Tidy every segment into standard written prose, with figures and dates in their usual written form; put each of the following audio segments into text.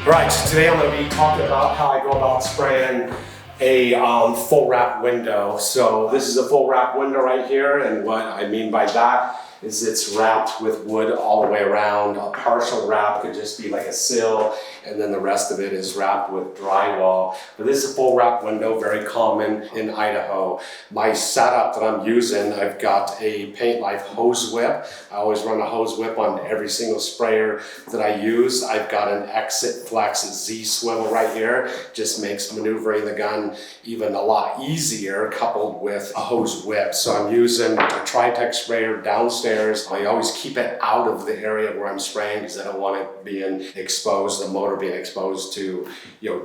Right, today I'm going to be talking about how I go about spraying a full wrap window. So this is a full wrap window right here, and what I mean by that is it's wrapped with wood all the way around. A partial wrap could just be like a sill, and then the rest of it is wrapped with drywall. But this is a full wrap window, very common in Idaho. My setup that I'm using, I've got a Paint Life hose whip. I always run a hose whip on every single sprayer that I use. I've got an Exit Flex Z swivel right here. Just makes maneuvering the gun even a lot easier coupled with a hose whip. So I'm using a Tri-Tech sprayer downstairs. I always keep it out of the area where I'm spraying because I don't want it being exposed, the motor being exposed to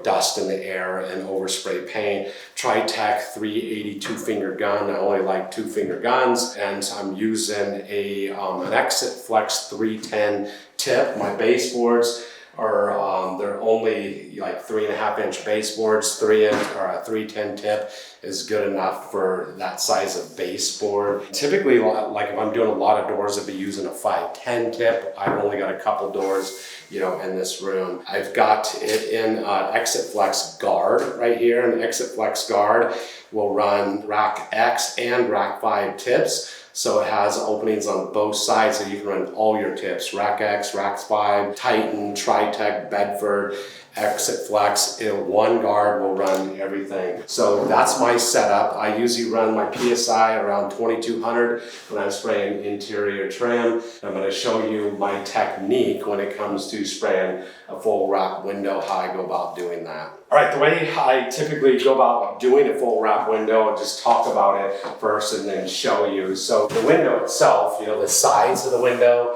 dust in the air and overspray paint. Tri-Tech 382 finger gun. I only like 2-finger guns, and I'm using an Exit Flex 310 tip. My baseboards are they're only like 3.5-inch baseboards. 3-inch or a 310 tip is good enough for that size of baseboard. Typically, like if I'm doing a lot of doors, I'd be using a 510 tip. I've only got a couple doors, in this room. I've got it in Exit Flex guard right here. An Exit Flex guard will run Rack X and Rack 5 tips. So it has openings on both sides, so you can run all your tips. Rack X, Rack 5, Titan, Tri-Tech, Bedford, Exit Flex. One guard will run everything. So that's my setup. I usually run my PSI around 2200 when I'm spraying interior trim. I'm going to show you my technique when it comes to spraying a full wrap window, how I go about doing that. All right, the way I typically go about doing a full wrap window, I'll just talk about it first and then show you. So the window itself, the sides of the window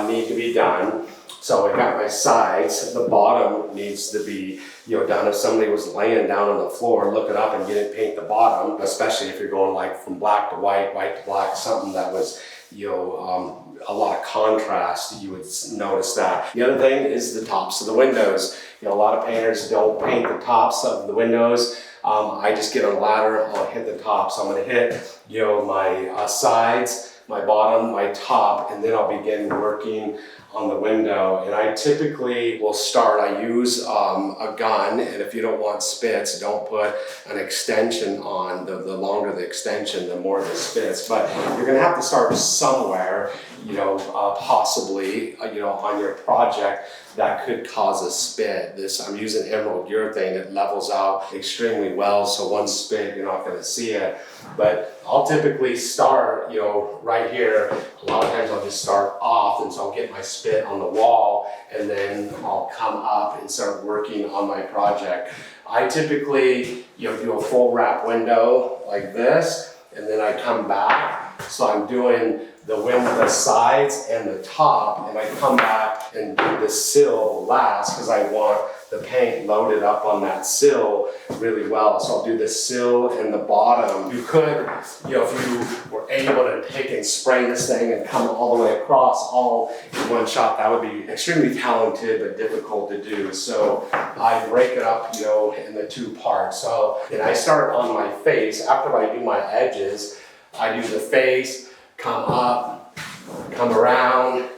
need to be done. So I got my sides, the bottom needs to be done. If somebody was laying down on the floor, look it up and didn't paint the bottom, especially if you're going like from black to white, white to black, something that was a lot of contrast, you would notice that. The other thing is the tops of the windows. A lot of painters don't paint the tops of the windows. I just get a ladder, I'll hit the top. So I'm going to hit my sides, my bottom, my top, and then I'll begin working on the window. And I typically will start, I use a gun, and if you don't want spits, don't put an extension on. The longer the extension, the more the spits. But you're gonna have to start somewhere, possibly, on your project that could cause a spit. I'm using emerald urethane. It levels out extremely well, so one spit, you're not gonna see it. But I'll typically start, right here. A lot of times I'll just start off, and so I'll get my spit on the wall, and then I'll come up and start working on my project. I typically, do a full wrap window like this, and then I come back. So I'm doing the sides and the top, and I come back and do the sill last because I want the paint loaded up on that sill really well. So I'll do the sill and the bottom. You could, if you were able to take and spray this thing and come all the way across all in one shot, that would be extremely talented but difficult to do. So I break it up, in the two parts. So, and I start on my face. After I do my edges, I do the face, come up, come around,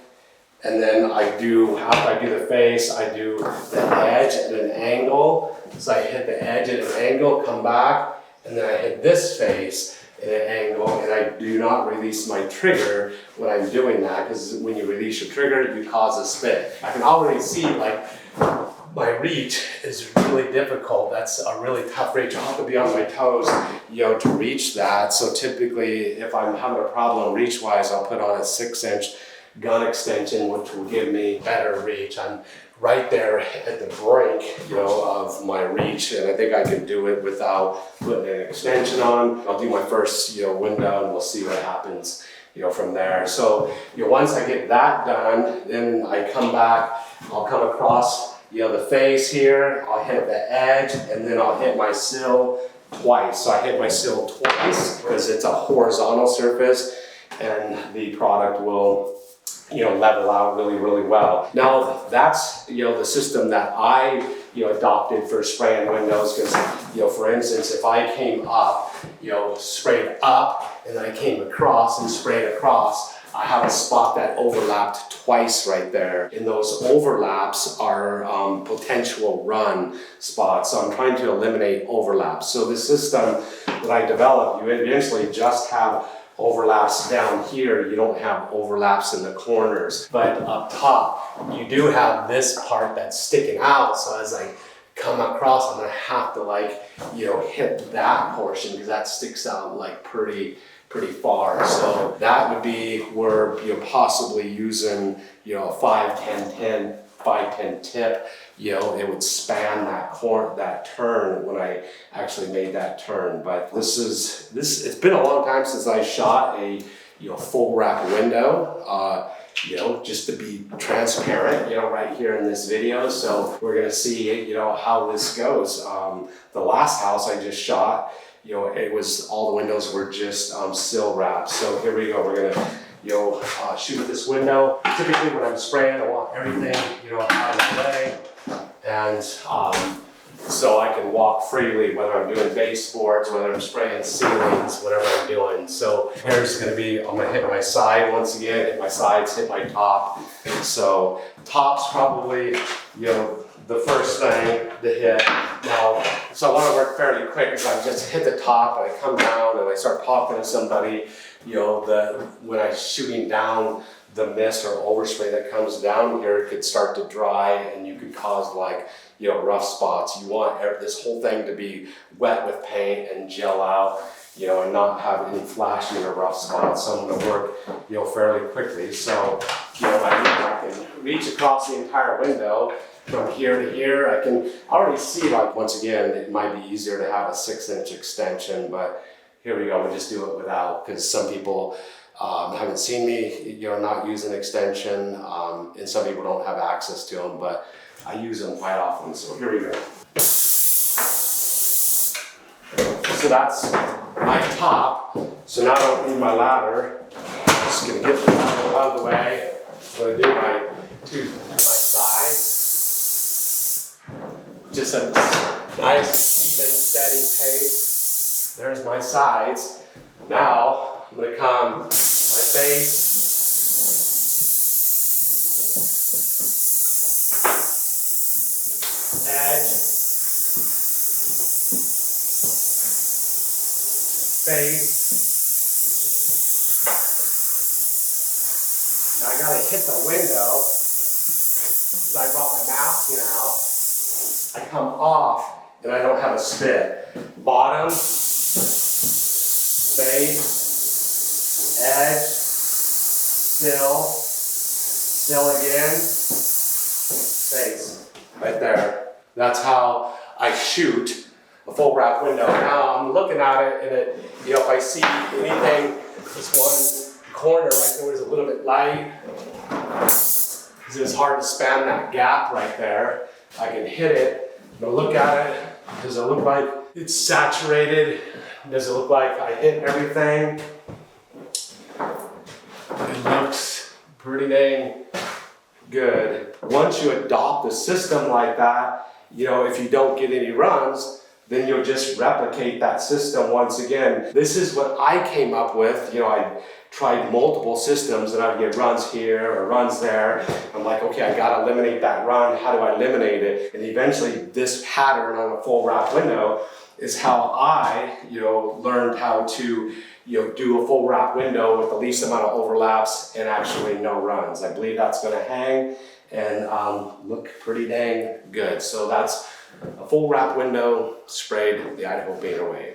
and then after I do the face, I do the edge at an angle. So I hit the edge at an angle, come back, and then I hit this face at an angle, and I do not release my trigger when I'm doing that, because when you release your trigger, you cause a spit. I can already see my reach is really difficult. That's a really tough reach. I'll have to be on my toes, to reach that. So typically, if I'm having a problem reach-wise, I'll put on a 6-inch gun extension, which will give me better reach. I'm right there at the brink, of my reach, and I think I can do it without putting an extension on. I'll do my first, window, and we'll see what happens, from there. So, once I get that done, then I come back, I'll come across, the face here, I'll hit the edge, and then I'll hit my sill twice. So I hit my sill twice because it's a horizontal surface, and the product will level out really, really well. Now that's, the system that I, adopted for spraying windows, because, for instance, if I came up, sprayed up, and then I came across and sprayed across, I have a spot that overlapped twice right there. And those overlaps are potential run spots. So I'm trying to eliminate overlaps. So the system that I developed, you eventually just have overlaps down here. You don't have overlaps in the corners. But up top, you do have this part that's sticking out. So as I come across, I'm gonna have to hit that portion because that sticks out like pretty far. So that would be where you're possibly using, a 5-10 tip, it would span that turn when I actually made that turn. But it's been a long time since I shot a, full wrap window. Just to be transparent, right here in this video. So we're gonna see, how this goes. The last house I just shot, it was, all the windows were just sill wrapped. So here we go, we're gonna, shoot at this window. Typically when I'm spraying, I want everything, out of the way. And so I can walk freely, whether I'm doing baseboards, whether I'm spraying ceilings, whatever I'm doing. So here's gonna be, I'm gonna hit my side once again, hit my sides, hit my top. So top's probably, the first thing to hit. Now, so I wanna work fairly quick because I just hit the top and I come down and I start talking to somebody, when I'm shooting down, the mist or overspray that comes down here could start to dry and you could cause rough spots. You want this whole thing to be wet with paint and gel out, and not have any flashing or rough spots. So I'm gonna work, fairly quickly. So, I can reach across the entire window from here to here. I can already see, once again, it might be easier to have a 6-inch extension, but here we go, we'll just do it without, because some people haven't seen me, not use an extension, and some people don't have access to them, but I use them quite often. So here we go. So that's my top. So now I don't need my ladder. I'm just gonna get the ladder out of the way. I'm gonna do my sides. Just a nice, even, steady pace. There's my sides. Now I'm gonna come my face. Edge, face. Now I gotta hit the window because I brought my masking out. I come off and I don't have a spit. Bottom, face, edge, still again, face. Right there. That's how I shoot a full wrap window. Now I'm looking at it and if I see anything, this one corner right there is a little bit light, because it's hard to span that gap right there. I can hit it, I'm gonna look at it. Does it look like it's saturated? Does it look like I hit everything? It looks pretty dang good. Once you adopt a system like that, if you don't get any runs, then you'll just replicate that system once again. This is what I came up with. I tried multiple systems and I'd get runs here or runs there. I'm like, okay, I gotta eliminate that run. How do I eliminate it? And eventually this pattern on a full wrap window is how I, learned how to, do a full wrap window with the least amount of overlaps and actually no runs. I believe that's gonna hang and look pretty dang good. So that's a full wrap window sprayed the Idaho Painter way.